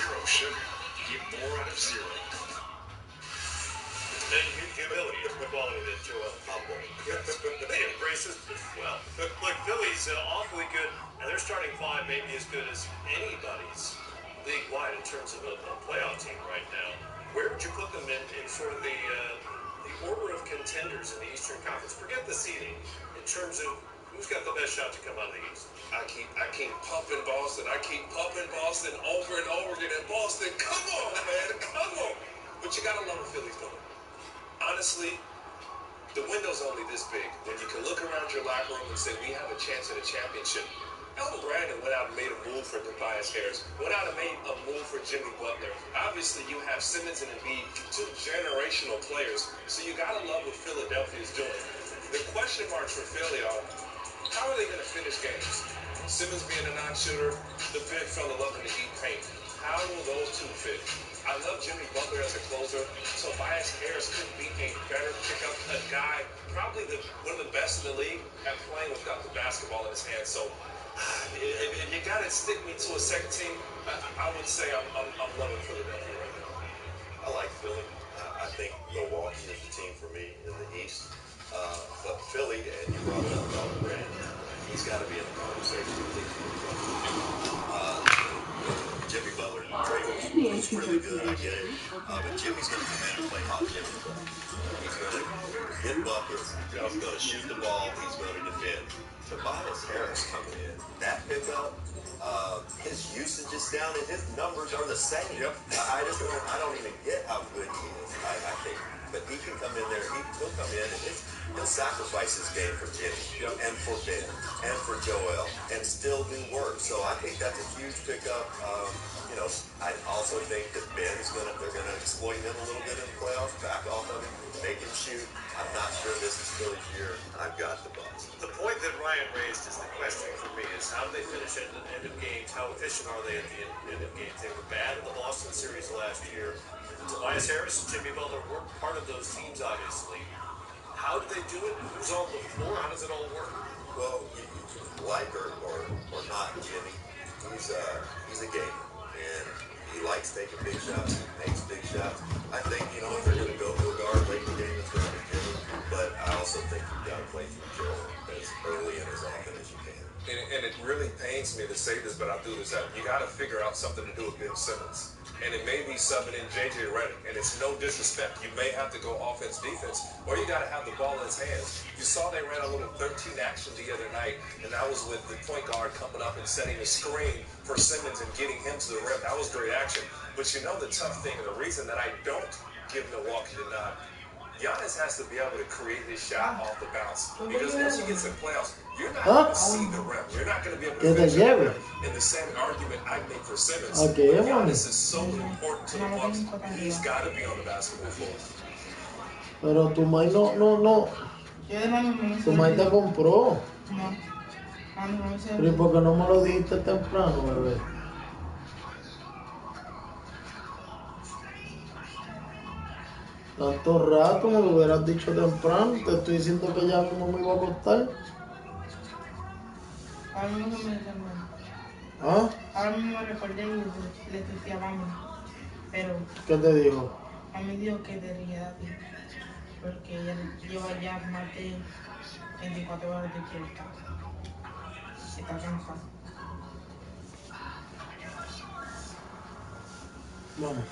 zero sugar. Get more out of zero. And humility is the quality that Joel humble. They embrace it as well. Look, Philly's awfully good, and their starting five may be as good as anybody's league-wide in terms of a playoff team right now. Where would you put them in sort of the order of contenders in the Eastern Conference? Forget the seeding in terms of who's got the best shot to come out of the East. I keep pumping Boston. I keep pumping Boston over and over again. And Boston, come on, man, come on. But you gotta love what Philly's doing. Honestly, the window's only this big. When you can look around your locker room and say, we have a chance at a championship. Elton Brandon went out and made a move for Tobias Harris. Went out and made a move for Jimmy Butler. Obviously, you have Simmons and Embiid, two generational players. So you got to love what Philadelphia is doing. The question marks for Philly are, how are they going to finish games? Simmons being a non-shooter, the big fella loving to eat paint. How will those two fit? I love Jimmy Butler as a closer. Tobias Harris couldn't be a better pickup. A guy, probably one of the best in the league at playing without the basketball in his hands. So if you got to stick me to a second team, I would say I'm loving Philadelphia right now. I like Philly. I think Milwaukee is the team for me in the East. But Philly, and you brought it up about Brandon, he's got to be in the conversation. Jimmy Butler, Draymond's really good, I get it. But Jimmy's going to come in and play hot Jimmy Butler. He's going to hit buckets, he's going to shoot the ball, he's going to defend. Tobias Harris coming in, that pickup, his usage is down and his numbers are the same. Yep. I don't even get how good he is. I think, but he can come in there, he'll come in and he'll sacrifice his game for Jimmy and for Ben and for Joel and still do work. So I think that's a huge pickup. I also think that they're gonna exploit him a little bit in the playoffs, back off of him, make him shoot. I'm not sure this is Philly's year. I've got the Bucks. The point that Ryan raised is the question for me is how do they finish at the end of games? How efficient are they at the end of games? They were bad in the Boston series last year. Tobias Harris and Jimmy Butler were part of those teams, obviously. How do they do it? Who's on the floor? How does it all work? Well, you like or not, Jimmy, he's a gamer. And he likes taking big shots, makes big shots. I think, if they're going to go to a guard late in the game, it's going to be Jimmy. But I also think you've got to play through Joel as early and as often as you can. And it really pains me to say this, but I'll do this. You got to figure out something to do with Ben Simmons. And it may be subbing in J.J. Redick, and it's no disrespect. You may have to go offense, defense, or you got to have the ball in his hands. You saw they ran a little 13 action the other night, and that was with the point guard coming up and setting a screen for Simmons and getting him to the rim. That was great action. But the tough thing, and the reason that I don't give Milwaukee the nod, Giannis has to be able to create his shot off the bounce. Because once you get to the playoffs, you're not going to see the rim. You're not going to be able to finish the rim. In the same argument I make for Simmons, Giannis is so important to the Bucks. He's got to be on the basketball floor. Pero tu May no. Tu May te compró. Pero ¿y por qué no me lo dijiste temprano, bebé? Tanto rato me lo hubieras dicho temprano. Te estoy diciendo que ya mismo me iba a acostar. Ahora mismo me llamó. ¿Ah? Ahora mismo recordé y le decía vamos. Pero. ¿Qué te dijo? A mí dijo que te ríe a ti. Porque ella lleva ya más de 24 horas de fiesta. Está cansada. Vamos.